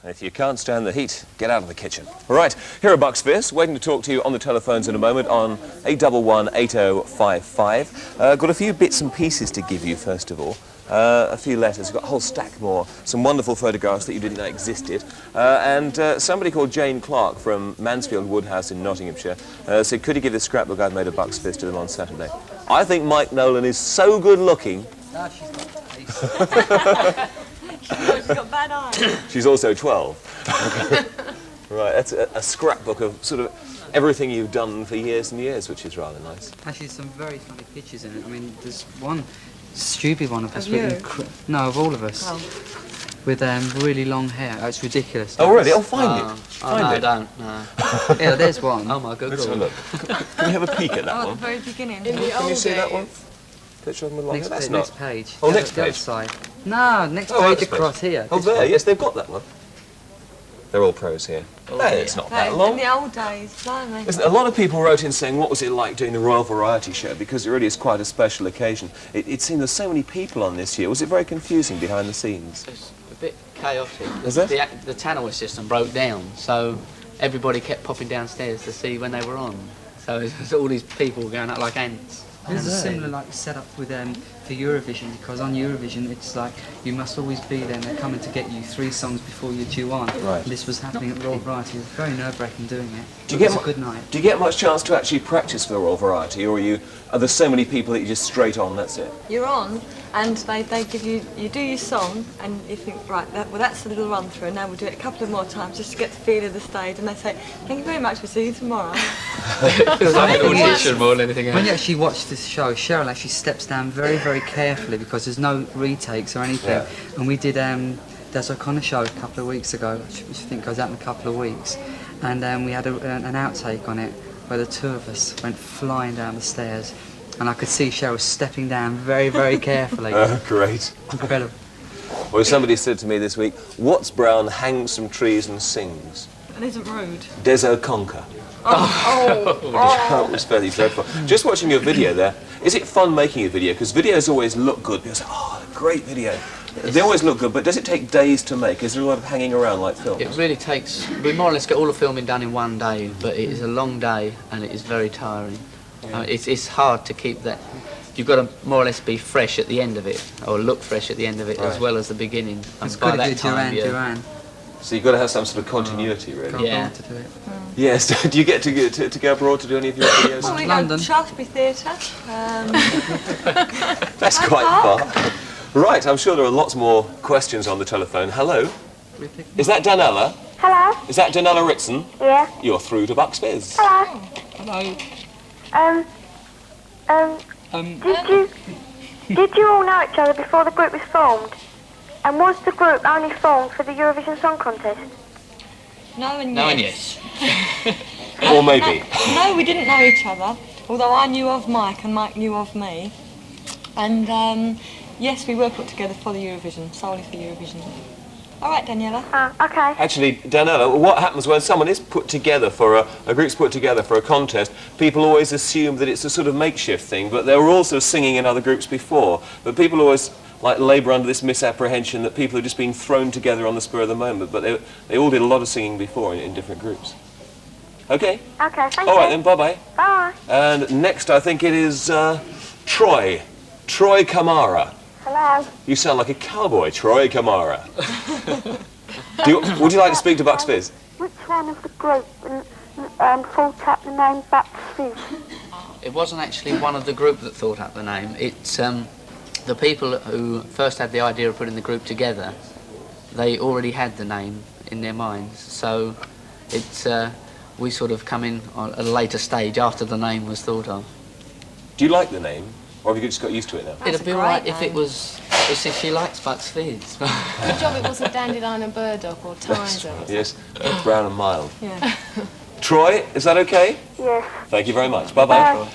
If you can't stand the heat, get out of the kitchen. All right, here are Bucks Fizz, waiting to talk to you on the telephones in a moment on 811-8055. Got a few bits and pieces to give you, first of all. A few letters, we've got a whole stack more, some wonderful photographs that you didn't know existed, and somebody called Jane Clark from Mansfield Woodhouse in Nottinghamshire said, could you give this scrapbook I've made of Bucks Fizz to them on Saturday? I think Mike Nolan is so good looking. No, she's got face. She's got bad eyes. She's also 12. Right, that's a scrapbook of sort of everything you've done for years and years, which is rather nice. Actually, some very funny pictures in it. I mean, there's one stupid one of us. Of you? No, of all of us. Oh. With really long hair. Oh, it's ridiculous. Oh, really? Oh, find it. Find no, it. don't. No. Yeah, there's one. Oh my good Let's have a lord. look. Can we have a peek at that Oh, at the one? very beginning. Can you see that one? Picture of them with long hair? That's not. Next page. Oh, The next other page. side. No, next Oh, page next across page. here. Oh, This there. one. Yes, they've got that one. They're all pros here. Oh, Hey, yeah. it's not That that is long. in the old days, blimey. Listen, a lot of people wrote in saying, what was it like doing the Royal Variety Show? Because it really is quite a special occasion. It seemed there's so many people on this year. Was it very confusing behind the scenes? It's a bit chaotic. Is it? The tannoy system broke down, so everybody kept popping downstairs to see when they were on. So it's all these people going out like ants. There's a similar like setup with for Eurovision, because on Eurovision it's like you must always be there and they're coming to get you 3 songs before you're due on. Right. And this was happening at the Royal Variety. It was very nerve-wracking doing it. Do you get It was a good night. Do you get much chance to actually practice for the Royal Variety, or are there so many people that you just straight on, that's it? You're on, and they give you do your song, and you think, right, that's a little run through, and now we'll do it a couple of more times just to get the feel of the stage, and they say, thank you very much, we'll see you tomorrow. It feels like an audition more than anything else. When you actually watch this show, Cheryl actually steps down very, very carefully because there's no retakes or anything. Yeah. And we did Des O'Connor show a couple of weeks ago, which I think goes out in a couple of weeks, and we had an outtake on it where the two of us went flying down the stairs, and I could see Cheryl stepping down very, very carefully. Great. Incredible. Well, somebody said to me this week, what's brown, hangs from trees and sings? And isn't rude. Des O'Conker. Oh. That was fairly dreadful. Just watching your video there, is it fun making a video? Because videos always look good. People say, oh, great video. They always look good, but does it take days to make? Is there a lot of hanging around like films? It really takes, we more or less get all the filming done in one day, but it is a long day and it is very tiring. It's hard to keep that. You've got to more or less be fresh at the end of it, or look fresh at the end of it, as well as the beginning. It's by got to that do time, Duran. So you've got to have some sort of continuity, really. Can't Yeah. go on to do it. Yes. Do you get to go abroad to do any of your videos? Well, we London. go to Shaftesbury Theatre. That's quite far. Right, I'm sure there are lots more questions on the telephone. Hello? Is that Danella? Hello? Is that Danella Ritson? Yeah? You're through to Bucks Fizz. Hello? Did you all know each other before the group was formed? And was the group only formed for the Eurovision Song Contest? No and yes. No and yes. Or maybe. No, we didn't know each other, although I knew of Mike and Mike knew of me. And yes, we were put together for the Eurovision, solely for Eurovision. All right, Daniela. Okay. Actually, Danella, what happens when someone is put together for a group's put together for a contest, people always assume that it's a sort of makeshift thing, but they were also singing in other groups before. But people always labour under this misapprehension that people have just been thrown together on the spur of the moment, but they all did a lot of singing before in different groups. Okay? Okay, thank you. All right then, bye-bye. Bye. And next I think it is Troy. Troy Kamara. Hello? You sound like a cowboy, Troy Kamara. Would you like to speak to Bucks Fizz? Which one of the group thought up the name Bucks Fizz? It wasn't actually one of the group that thought up the name. It's the people who first had the idea of putting the group together. They already had the name in their minds, so it's we sort of come in on a later stage after the name was thought of. Do you like the name, or have you just got used to it now? It'd be a alright great if it name. was. If she likes Bucks Fizz. Good job it wasn't Dandelion and Burdock or Tizer. Yes, brown and mild. Yeah. Troy, is that okay? Yes. Thank you very much. Bye-bye. Bye.